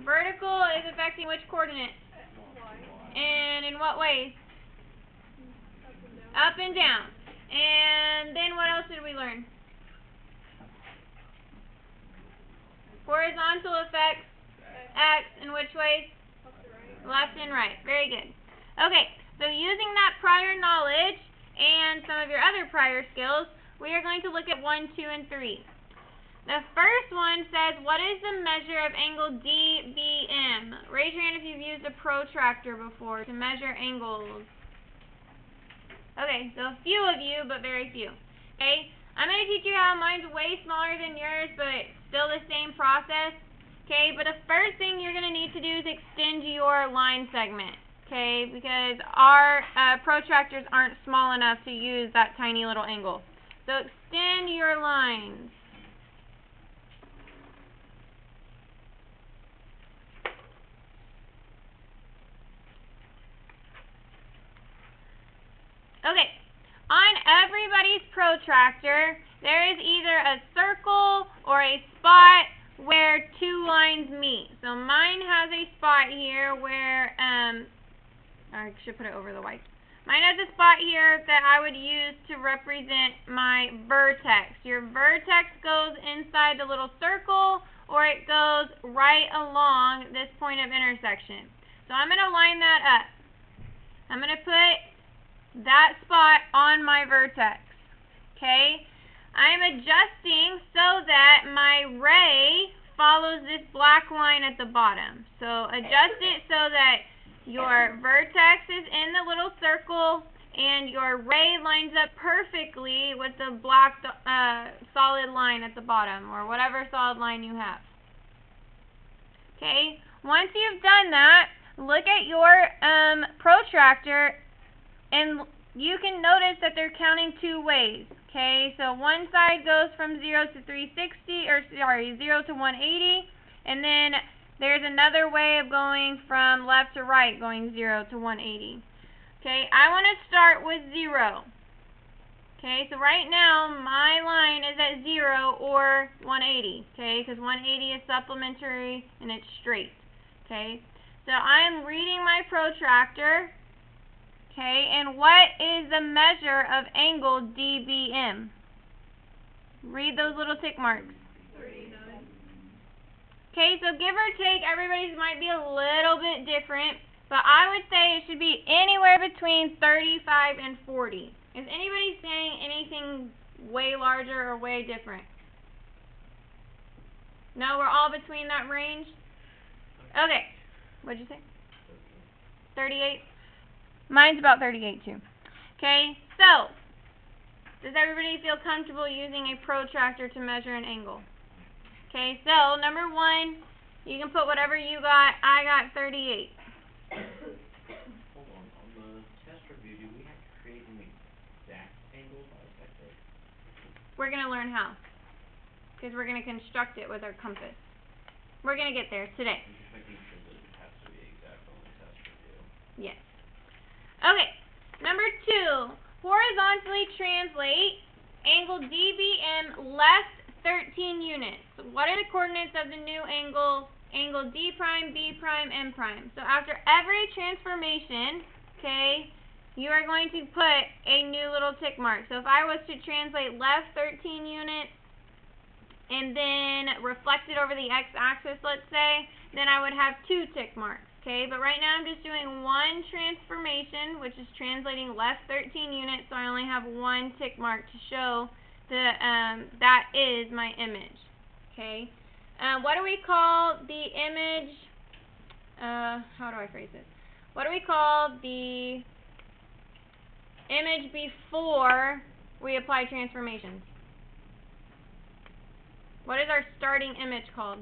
Vertical is affecting which coordinate? And in what ways? Up and down. And then what else did we learn? Horizontal affects X in which ways? Left and right. Very good. Okay, so using that prior knowledge and some of your other prior skills, we are going to look at 1, 2, and 3. The first one says, what is the measure of angle DBM? Raise your hand if you've used a protractor before to measure angles. Okay, so a few of you, but very few. Okay, I'm going to teach you how mine's way smaller than yours, but still the same process. Okay, but the first thing you're going to need to do is extend your line segment. Okay, because our protractors aren't small enough to use that tiny little angle. So extend your lines. Okay, on everybody's protractor, there is either a circle or a spot where two lines meet. So mine has a spot here where, I should put it over the white. Mine has a spot here that I would use to represent my vertex. Your vertex goes inside the little circle, or it goes right along this point of intersection. So I'm going to line that up. I'm going to put that spot on my vertex. Okay? I'm adjusting so that my ray follows this black line at the bottom. So adjust it so that your vertex is in the little circle and your ray lines up perfectly with the black solid line at the bottom, or whatever solid line you have. Okay? Once you've done that, look at your protractor, and you can notice that they're counting two ways. Okay, so one side goes from 0 to 360, or sorry, 0 to 180, and then there's another way of going from left to right, going 0 to 180. Okay, I want to start with 0. Okay, so right now my line is at 0 or 180. Okay, because 180 is supplementary and it's straight. Okay, so I'm reading my protractor. Okay, and what is the measure of angle DBM? Read those little tick marks. 39. Okay, so give or take, everybody's might be a little bit different, but I would say it should be anywhere between 35 and 40. Is anybody saying anything way larger or way different? No, we're all between that range? Okay, what'd you say? 38? Mine's about 38 too. Okay, so does everybody feel comfortable using a protractor to measure an angle? Okay, so number 1, you can put whatever you got. I got 38. Hold on the test review, do we have to create an exact angle bisector? We're going to learn how, because we're going to construct it with our compass. We're going to get there today. I'm just making sure that it has to be exact on the test review. Yes. Okay, number 2, horizontally translate angle DBM left 13 units. What are the coordinates of the new angle D prime, B prime, M prime? So after every transformation, okay, you are going to put a new little tick mark. So if I was to translate left 13 units and then reflect it over the x-axis, let's say, then I would have 2 tick marks. Okay, but right now I'm just doing one transformation, which is translating left 13 units, so I only have 1 tick mark to show that that is my image. Okay, what do we call the image? How do I phrase this? What do we call the image before we apply transformations? What is our starting image called?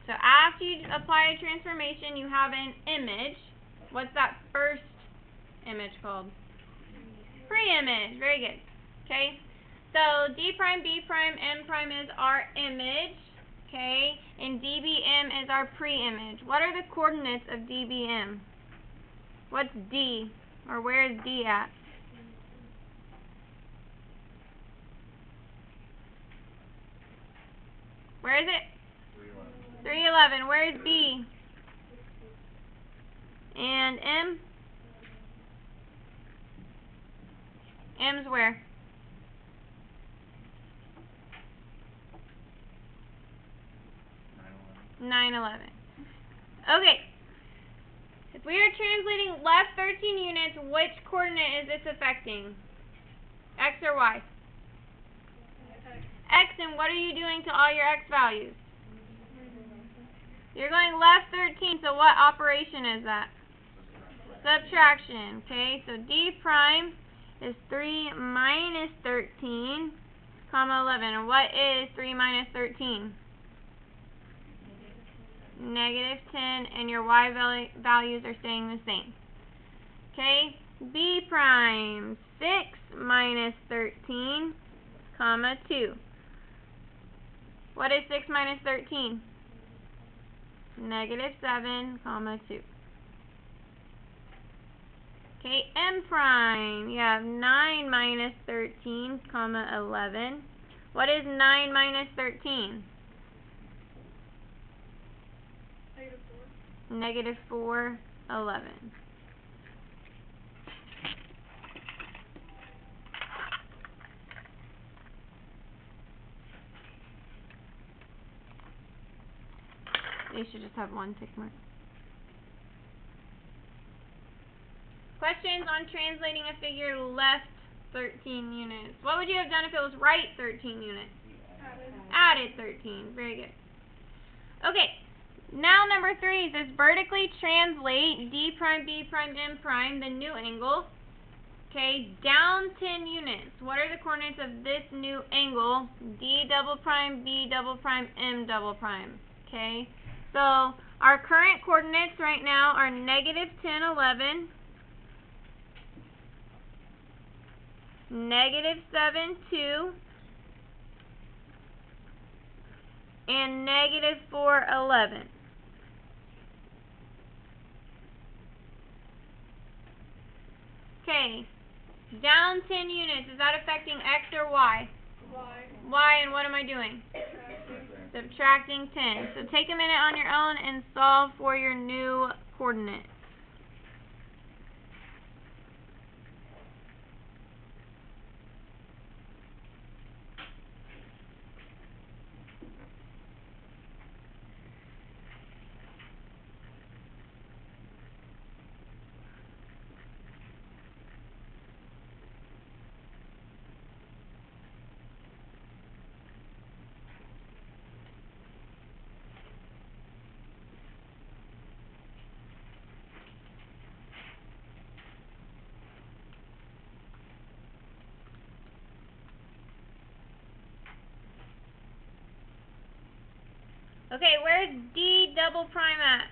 So after you apply a transformation, you have an image. What's that first image called? Pre-image. Very good. Okay. So D prime, B prime, M prime is our image. Okay. And DBM is our pre-image. What are the coordinates of DBM? What's D? Or where is D at? Where is it? 311. 311. Where is B? And M? M's where? 911. Okay. If we are translating left 13 units, which coordinate is this affecting? X or Y? X, and what are you doing to all your X values? You're going left 13, so what operation is that? Subtraction. Okay, so D prime is 3 minus 13, comma 11. And what is 3 minus 13? Negative 10, and your Y values are staying the same. Okay, B prime, 6 minus 13, comma 2. What is 6 minus 13? Negative 7, comma 2. Okay, M prime, you have 9 minus 13, comma 11. What is 9 minus 13? Negative 4, 11. They should just have one tick mark. Questions on translating a figure left 13 units. What would you have done if it was right 13 units? Added 13. Very good. Okay. Now number 3 says vertically translate D prime, B prime, M prime, the new angle. Okay, down 10 units. What are the coordinates of this new angle? D double prime, B double prime, M double prime. Okay, so our current coordinates right now are negative 10, 11, negative 7, 2, and negative 4, 11. Okay, down 10 units. Is that affecting X or Y? Y, and what am I doing? Subtracting 10. So take a minute on your own and solve for your new coordinate. Okay, where's D double prime at?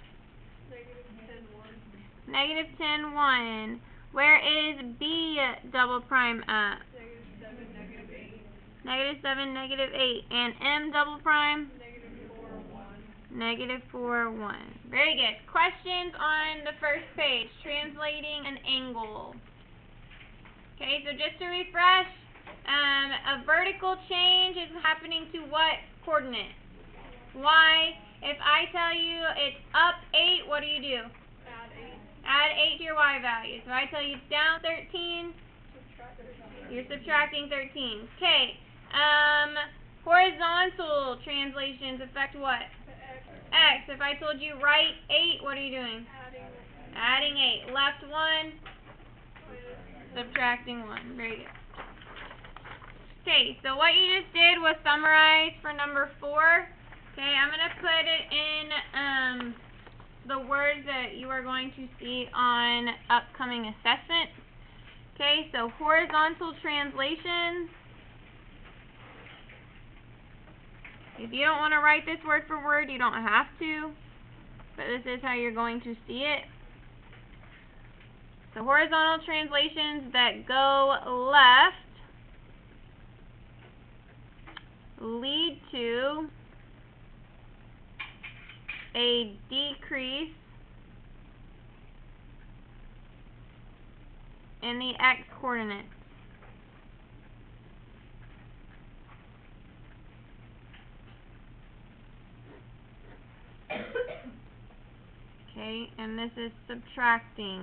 Negative 10, 1. Where is B double prime at? Negative 7, negative 8. And M double prime? Negative 4, 1. Very good. Questions on the first page, translating an angle. Okay, so just to refresh, a vertical change is happening to what coordinate? Y. If I tell you it's up 8, what do? Add 8 to your Y value. So I tell you it's down 13, you're subtracting 13. Okay. Horizontal translations affect what? X. If I told you right 8, what are you doing? Adding 8. Left 1, subtracting 1. Very good. Okay, so what you just did was summarize for number 4. Okay, I'm going to put it in the words that you are going to see on upcoming assessments. Okay, so horizontal translations. If you don't want to write this word for word, you don't have to, but this is how you're going to see it. So horizontal translations that go left lead to a decrease in the X coordinates. Okay, and this is subtracting.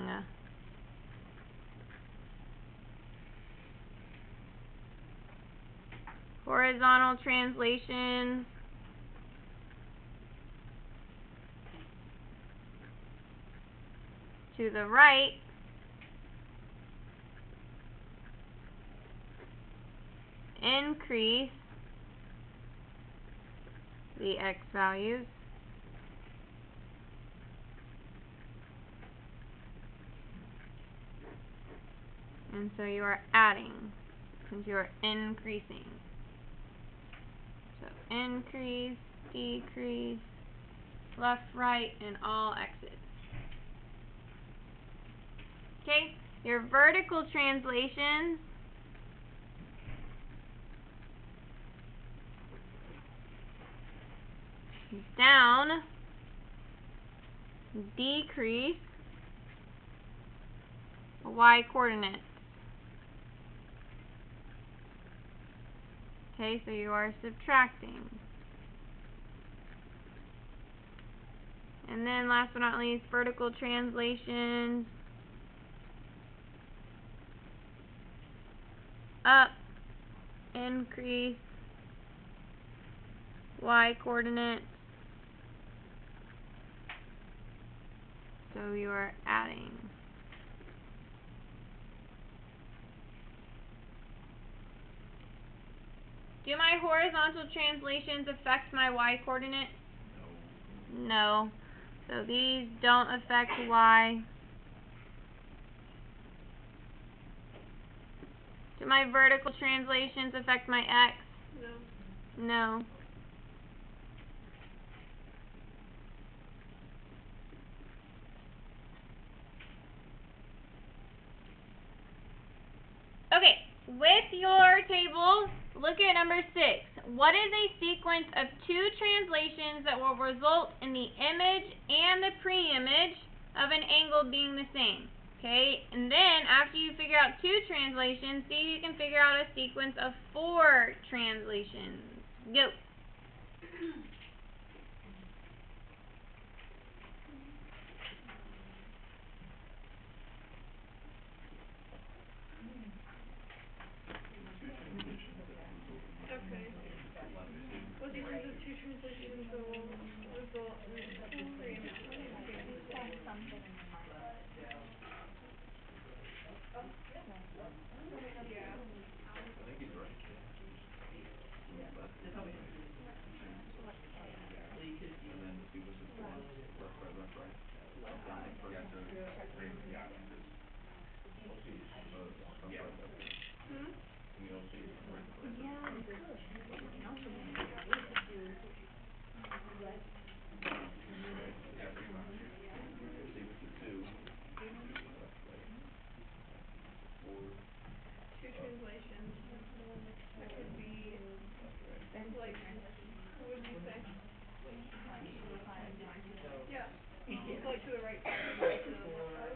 Horizontal translations. To the right. Increase the x values. And so you are adding, since you are increasing. So increase, decrease, left, right, and all x's. Okay, your vertical translations. Down, decrease, y coordinate. Okay, so you are subtracting. And then last but not least, vertical translations. Up, increase, y coordinate. So you are adding. Do my horizontal translations affect my y coordinate? No. So these don't affect y. Do my vertical translations affect my x? No. No. Okay, with your table, look at number 6. What is a sequence of two translations that will result in the image and the pre-image of an angle being the same? Okay, and then after you figure out two translations, see if you can figure out a sequence of 4 translations. Go. Okay. What do you think the two translations that will result in pre-image being the same? Yeah. I think he's right. Left, well, you could, and then the sequence of 4, left, right, left, right. Down, yeah, so, yeah, because LC is left, right, left, right. Hmm? I mean, LC is left, right, left, right. Yeah, we could. We can also make it do left. Right, yeah, pretty much. So sequence of 2 would be left, right. 4, Two translations. That could be, left, right. like, what would you say? Yeah. Like to the right side or like to the left side.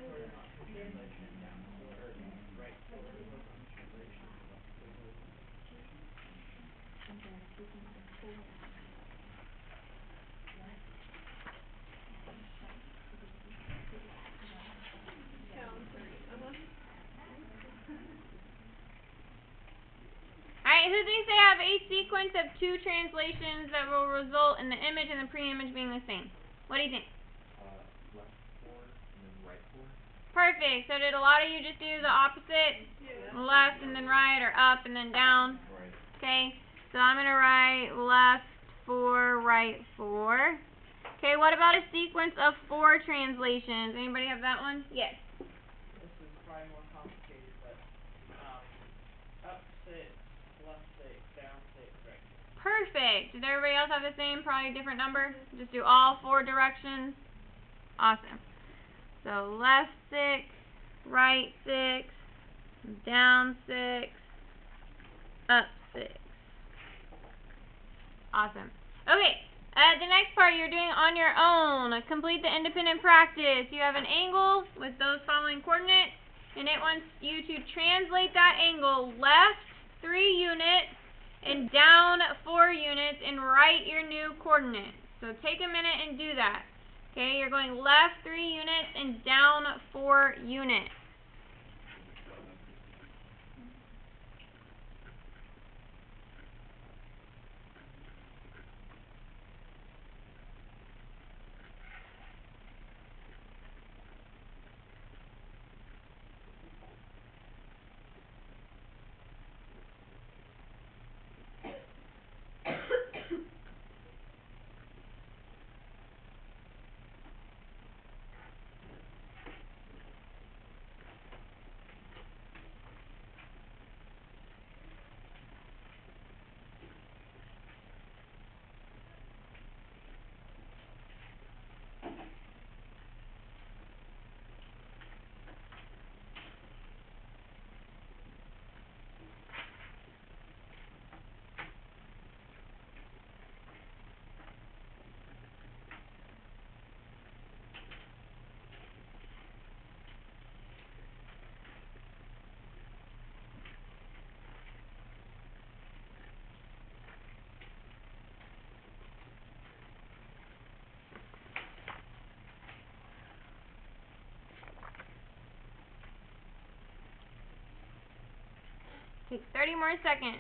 And then a sequence of 4 left. Down 3. Alright, who thinks they have a sequence of 2 translations that will result in the image and the pre-image being the same? What do you think? Left 4, and then right 4. Perfect. So did a lot of you just do the opposite? Yeah. Left and then right, or up and then down? Right. Okay, so I'm going to write left 4, right 4. Okay, what about a sequence of 4 translations? Anybody have that one? Yes. This is probably more complicated, but up 6, left 6, down 6, right 6. Perfect. Did everybody else have the same, probably a different number? Just do all 4 directions? Awesome. So left 6, right 6, down 6, up 6. Awesome. Okay, the next part you're doing on your own. Complete the independent practice. You have an angle with those following coordinates, and it wants you to translate that angle left 3 units and down 4 units and write your new coordinates. So take a minute and do that. Okay, you're going left 3 units and down 4 units. Take 30 more seconds.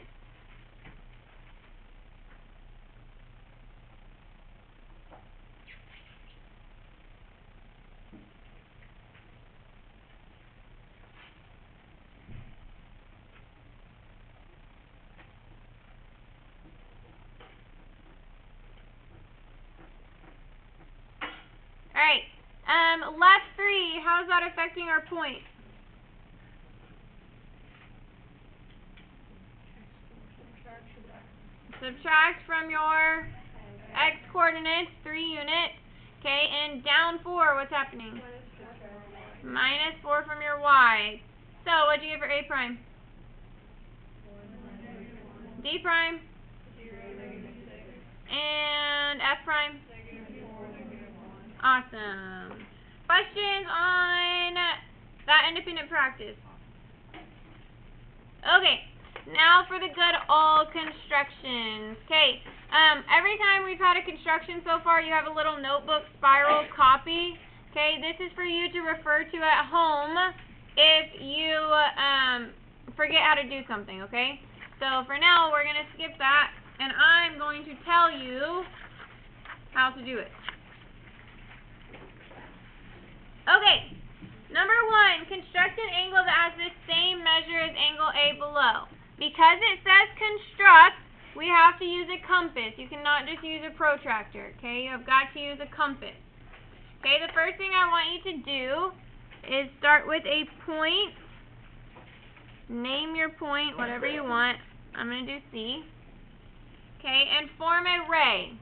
Alright, left 3, how's that affecting our point? Subtract from your x coordinates 3 units. Okay, and down 4, what's happening? Minus 4 from your y. So, what'd you get for a prime? D prime? And f prime? Awesome. Questions on that independent practice? Okay, now for the good old constructions. Okay, every time we've had a construction so far, you have a little notebook spiral copy. Okay, this is for you to refer to at home if you forget how to do something, okay? So for now, we're going to skip that, and I'm going to tell you how to do it. Okay, number 1, construct an angle that has the same measure as angle A below. Because it says construct, we have to use a compass. You cannot just use a protractor, okay? You have got to use a compass. Okay, the first thing I want you to do is start with a point. Name your point, whatever you want. I'm going to do C. Okay, and form a ray.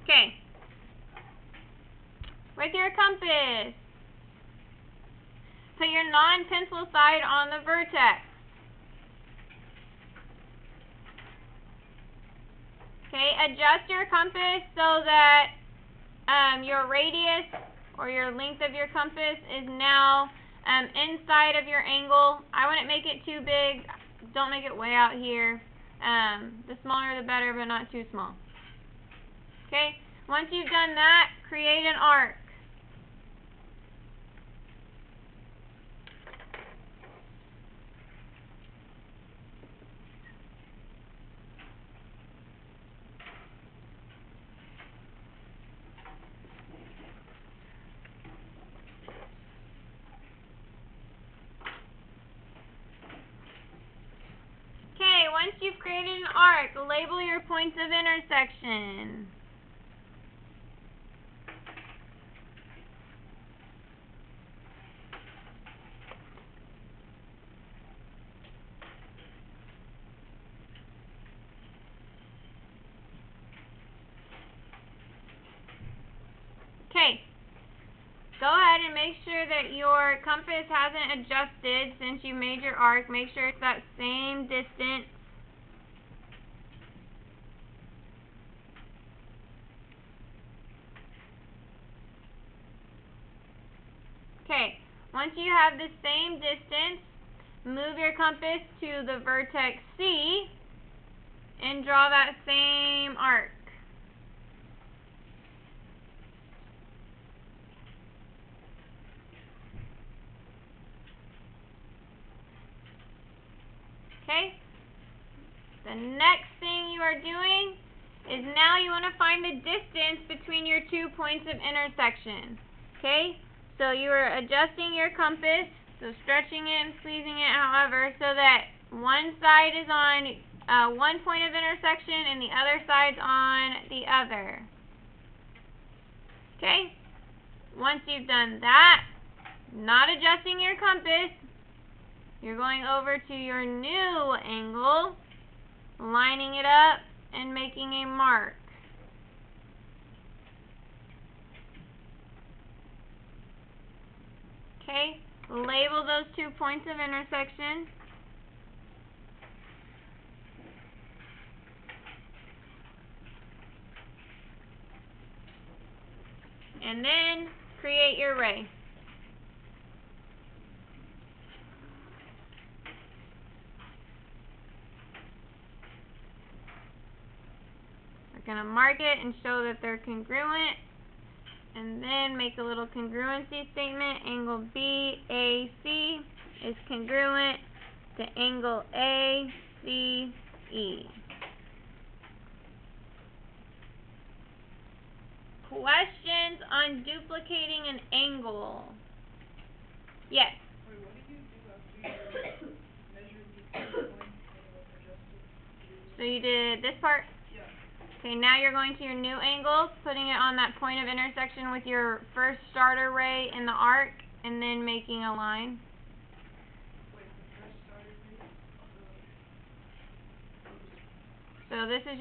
Okay. With your compass, put your non-pencil side on the vertex. Okay, adjust your compass so that your radius or your length of your compass is now inside of your angle. I wouldn't make it too big. Don't make it way out here. The smaller the better, but not too small. Okay, once you've done that, create an arc. Okay, once you've created an arc, label your points of intersection. Okay, go ahead and make sure that your compass hasn't adjusted since you made your arc. Make sure it's that same distance. Okay, Once you have the same distance, move your compass to the vertex C and draw that same arc. Okay? The next thing you are doing is now you want to find the distance between your 2 points of intersection. Okay? So you are adjusting your compass, so stretching it and squeezing it, however, so that one side is on one point of intersection and the other side's on the other. Okay? Once you've done that, not adjusting your compass, you're going over to your new angle, lining it up, and making a mark. Okay? Label those 2 points of intersection. And then create your ray. We're going to mark it and show that they're congruent. And then make a little congruency statement. Angle BAC is congruent to angle ACE. Questions on duplicating an angle? Yes. Wait, what did you do after you measured the 2 points and adjusted? So you did this part? Yeah. Okay, now you're going to your new angle, putting it on that point of intersection with your first starter ray in the arc, and then making a line. Wait, the first started rate? So this is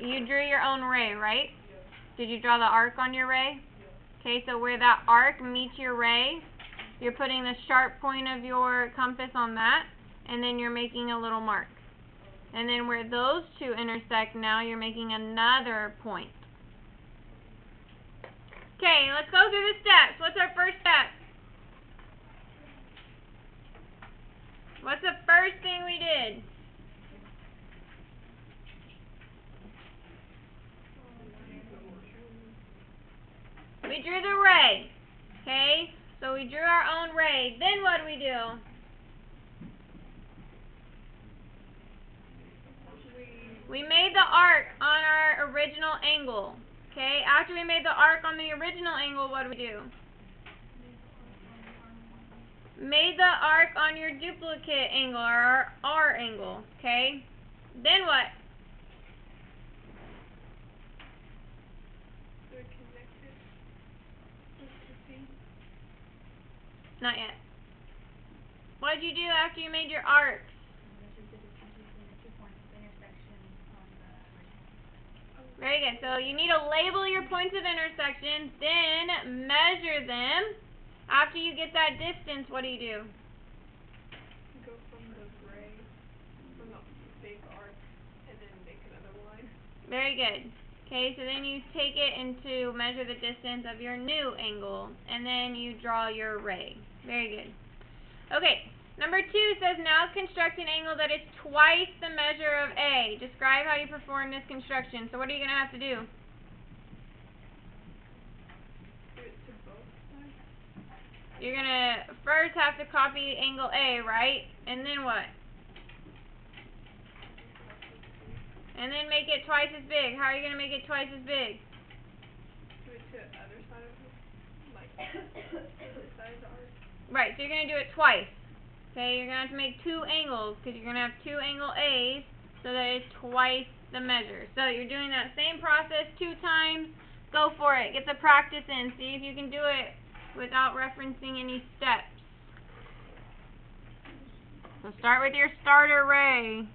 you drew your own ray, right? Yeah. Did you draw the arc on your ray? Yeah. Okay, so where that arc meets your ray, you're putting the sharp point of your compass on that, and then you're making a little mark. And then where those two intersect now, you're making another point. Okay, let's go through the steps. What's our first step? What's the first thing we did? We drew the ray. Okay, so we drew our own ray. Then what do we do? We made the arc on our original angle. Okay, after we made the arc on the original angle, what do we do? Made the arc on your duplicate angle, or R angle. Okay, then what? So it connected with the C? Not yet. What did you do after you made your arcs? Measured the distance between the 2 points of intersection on the original. Very good. So you need to label your points of intersection, then measure them. After you get that distance, what do you do? Go from the gray, from the big arc, and then make another line. Very good. Okay, so then you take it and to measure the distance of your new angle, and then you draw your ray. Very good. Okay, number 2 says now construct an angle that is twice the measure of A. Describe how you perform this construction. So what are you going to have to do? Do it to both sides? You're going to first have to copy angle A, right? And then what? And then make it twice as big. How are you going to make it twice as big? Do it to the other side of the, like, this side of the arc? Right, so you're going to do it twice. Okay, you're going to have to make 2 angles, because you're going to have 2 angle A's, so that it's twice the measure. So you're doing that same process 2 times. Go for it. Get the practice in. See if you can do it without referencing any steps. So start with your starter ray.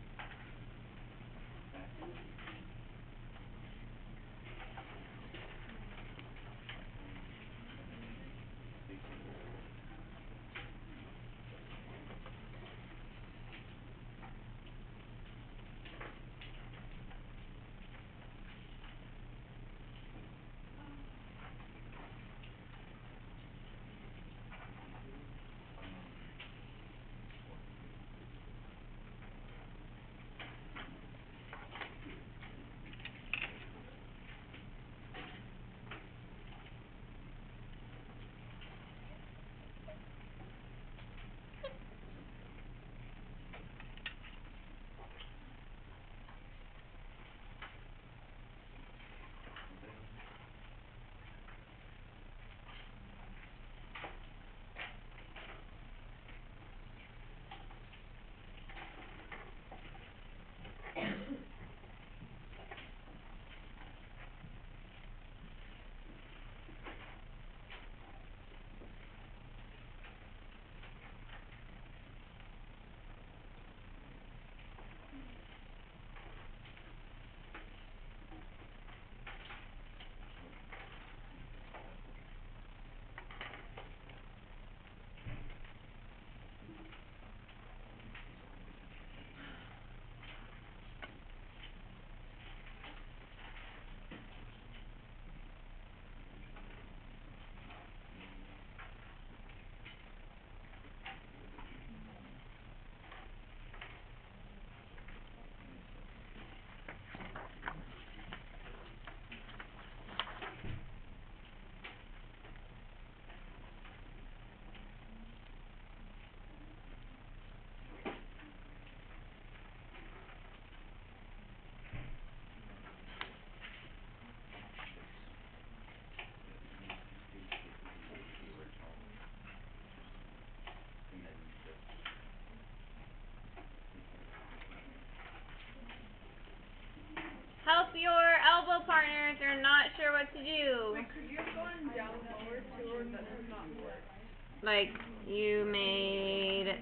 Like, you made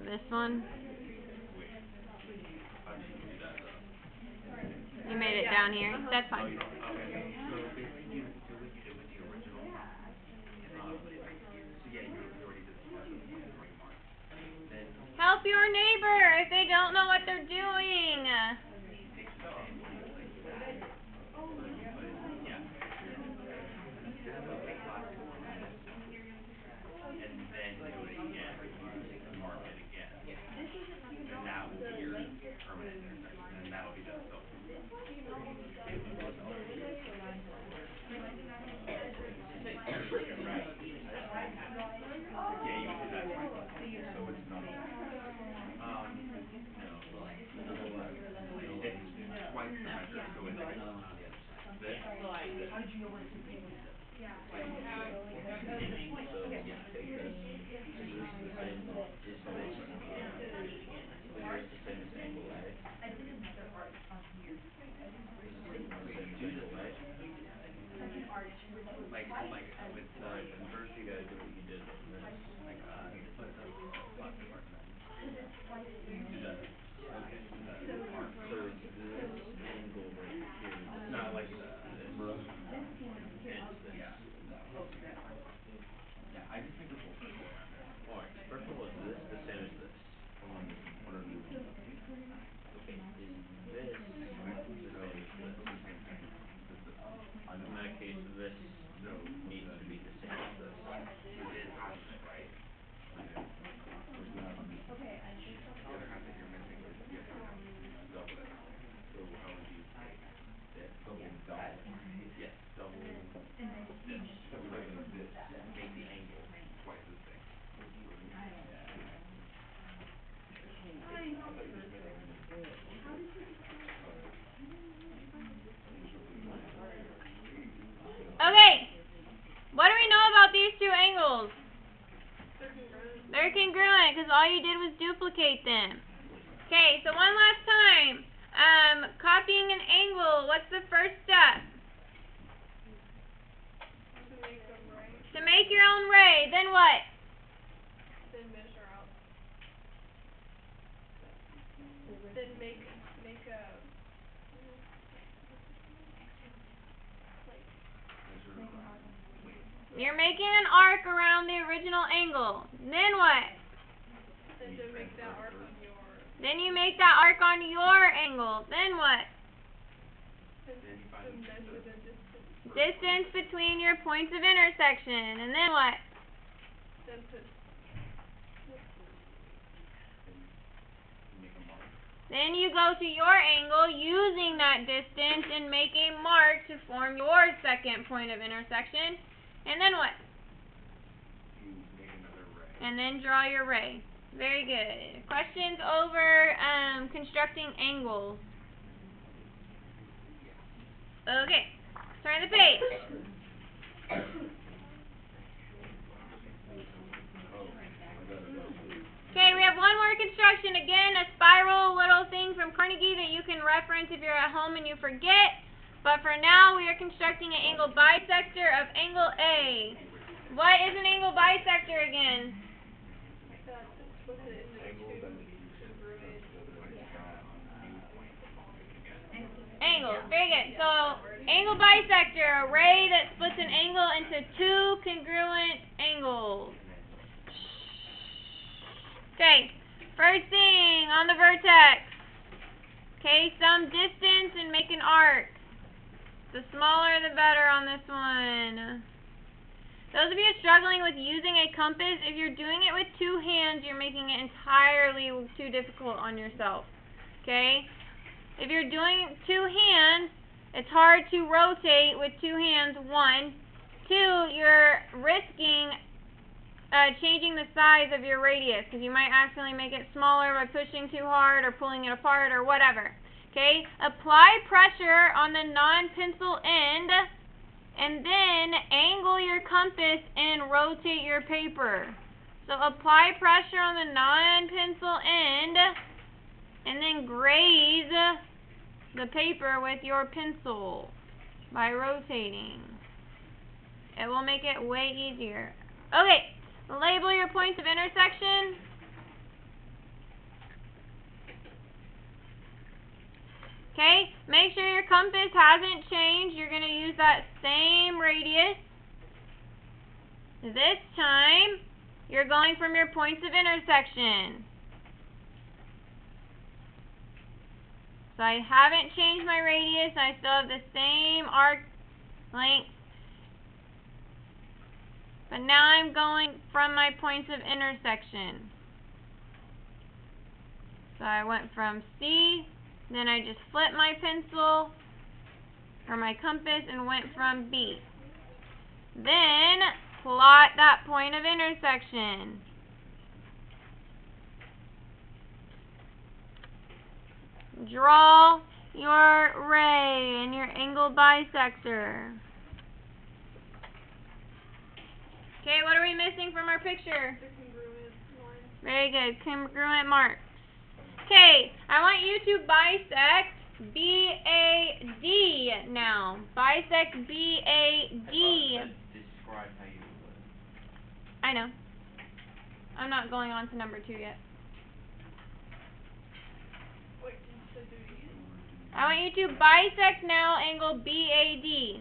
this one? How did you do that though? You made it down here? That's Oh, fine. you don't, okay. So basically you do what you did with the original. So yeah, you already did the drawing mark. Then Help your neighbor if they don't know what they're doing. take the same like that. But yeah. This is what takes last one. And then do it again. Mark it again. And that will be your permanent intersection. And that'll be the double. Yeah, you would do that twice. So it's not. No. It's twice the measure. So it's this. Like, How did you know where to put this? Yeah. Like, in angle. So yeah, take this. I did another arch on here. Second arch with Like with converse, you gotta do what you did with this. Like put the flat part in that. twice the Do that. Okay. Do that. Arc. So this angle right here. Not like this. this one here. Yeah. No. Yeah. I just think the whole circle around there. Alright, first of all, is this the same as this? Whatever you want. Okay, is this the same as this? I In know. that case, this So needs to be the same as this. you did half of it, right? Okay. Where's the half of it? The other half that you're missing is you have to double it. So how would you take this? Double. Yes, double this. So we're making this. Make the angle twice as big. Okay. What do we know about these two angles? They're congruent. They're congruent because all you did was duplicate them. Okay, so one last time. Copying an angle, what's the first step? To make them right. To make your own ray, then what? Then measure out. Then make a You're making an arc around the original angle. Then what? then to make that arc on your Then you make that arc on your angle. Then what? then to measure the distance. Distance between your points of intersection. And then what? Then put Make a mark. Then you go to your angle using that distance and make a mark to form your second point of intersection. And then what? You make another ray. And then draw your ray. Very good. Questions over constructing angles? Okay. Turn the page. Okay, we have one more construction. Again, a spiral little thing from Carnegie that you can reference if you're at home and you forget. But for now, we are constructing an angle bisector of angle A. What is an angle bisector again? that split it into two congruent. Angles. Very good. So, angle bisector, a ray that splits an angle into two congruent angles. Okay, first thing on the vertex. Okay, some distance and make an arc. The smaller the better on this one. Those of you struggling with using a compass, if you're doing it with two hands, you're making it entirely too difficult on yourself. Okay? If you're doing two hands, it's hard to rotate with two hands, one. Two, you're risking changing the size of your radius because you might accidentally make it smaller by pushing too hard or pulling it apart or whatever. Okay? Apply pressure on the non-pencil end and then angle your compass and rotate your paper. So apply pressure on the non-pencil end and then graze the paper with your pencil by rotating. It will make it way easier. Okay, Label your points of intersection. Okay, make sure your compass hasn't changed. You're going to use that same radius. This time, you're going from your points of intersection. So I haven't changed my radius. I still have the same arc length. But now I'm going from my points of intersection. So I went from C, then I just flipped my pencil or my compass and went from B. Then plot that point of intersection. Draw your ray and your angle bisector. Okay, what are we missing from our picture? The congruent line. Very good, congruent marks. Okay, I want you to bisect BAD now. Bisect BAD. Describe how you do it. I know. I'm not going on to number 2 yet. Wait, did you say do it again? I want you to bisect now angle BAD.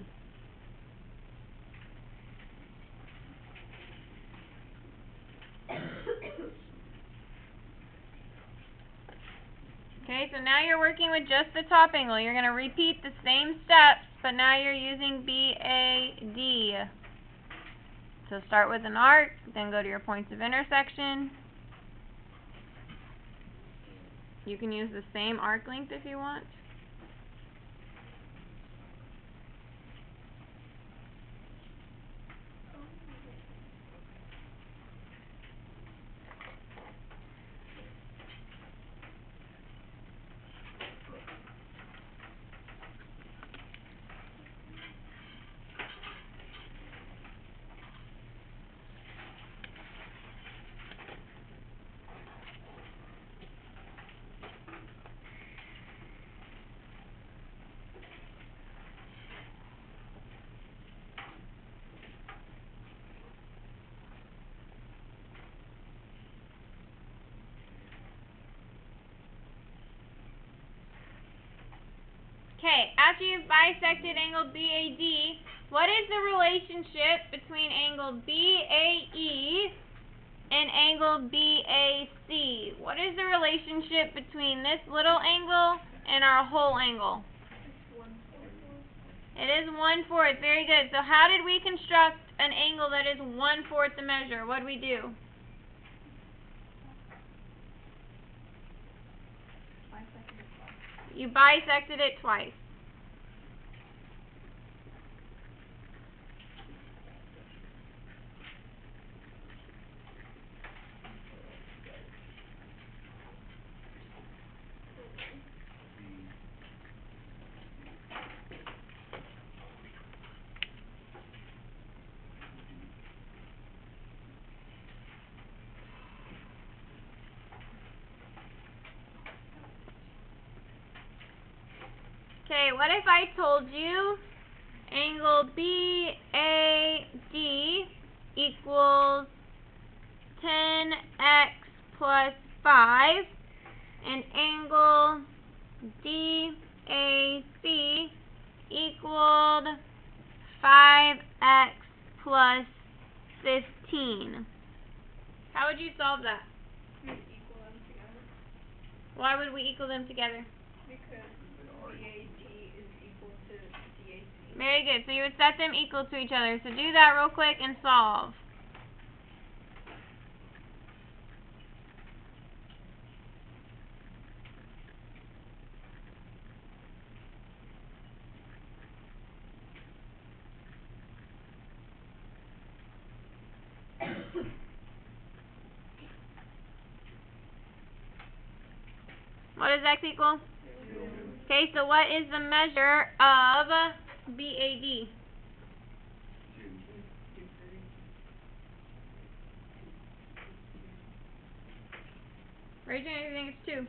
Okay, so now you're working with just the top angle. You're going to repeat the same steps, but now you're using BAD. So start with an arc, then go to your points of intersection. You can use the same arc length if you want. Okay, after you've bisected angle BAD, what is the relationship between angle BAE and angle BAC? What is the relationship between this little angle and our whole angle? It's 1/4. It is 1/4. Very good. So how did we construct an angle that is 1/4 the measure? What did we do? You bisected it twice. Okay, what if I told you angle BAD equals 10x plus 5 and angle DAC equaled 5x plus 15? How would you solve that? We equal them together. Why would we equal them together? Because BAT is equal to DAC. Very good. So you would set them equal to each other. So do that real quick and solve. What does x equal? 2. Okay, so what is the measure of BAD? 2. Raise your hand if you think it's 2.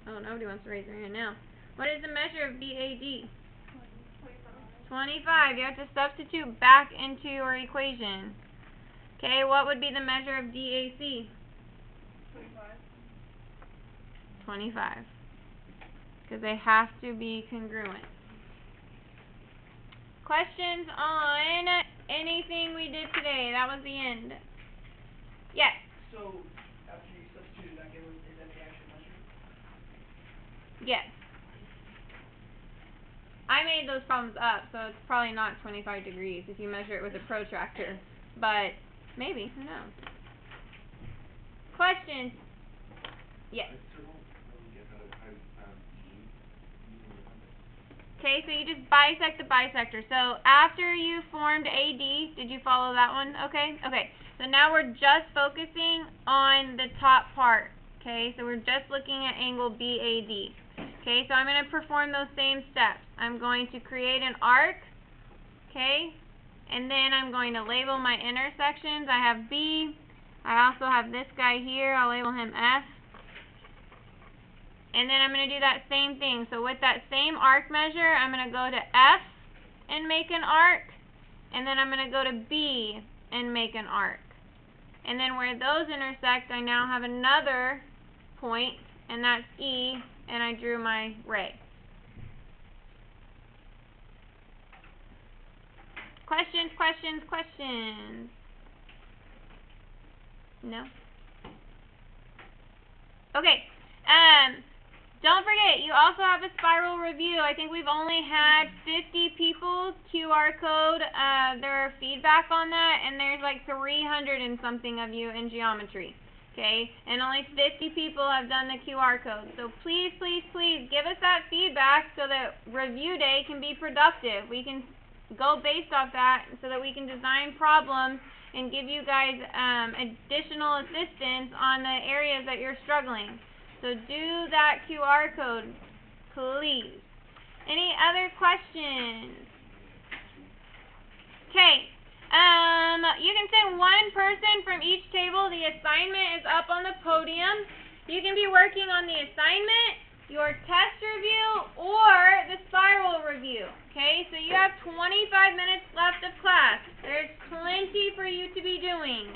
Oh, nobody wants to raise their hand now. What is the measure of BAD? 25. 25. You have to substitute back into your equation. Okay, what would be the measure of DAC? 25. 25. Because they have to be congruent. Questions on anything we did today? That was the end. Yes. So, after you substituted that, is that the actual measure? Yes. I made those problems up, so it's probably not 25 degrees if you measure it with a protractor. But maybe, who knows? Questions? Yes. I still don't really get how to D using the compass. Okay, so you just bisect the bisector. So after you formed AD, did you follow that one? Okay? Okay. So now we're just focusing on the top part. Okay, so we're just looking at angle BAD. Okay, so I'm going to perform those same steps. I'm going to create an arc. Okay, and then I'm going to label my intersections. I have B. I also have this guy here. I'll label him F. And then I'm going to do that same thing. So with that same arc measure, I'm going to go to F and make an arc. And then I'm going to go to B and make an arc. And then where those intersect, I now have another point, and that's E, and I drew my ray. Questions, questions, questions? No? Okay. Don't forget, you also have a spiral review. I think we've only had 50 people QR code their feedback on that, and there's like 300 and something of you in geometry. Okay, and only 50 people have done the QR code. So please, please, please give us that feedback so that review day can be productive. We can go based off that so that we can design problems and give you guys additional assistance on the areas that you're struggling. So do that QR code, please. Any other questions? Okay. You can send one person from each table. The assignment is up on the podium. You can be working on the assignment, your test review, or the spiral review. Okay, so you have 25 minutes left of class. There's plenty for you to be doing.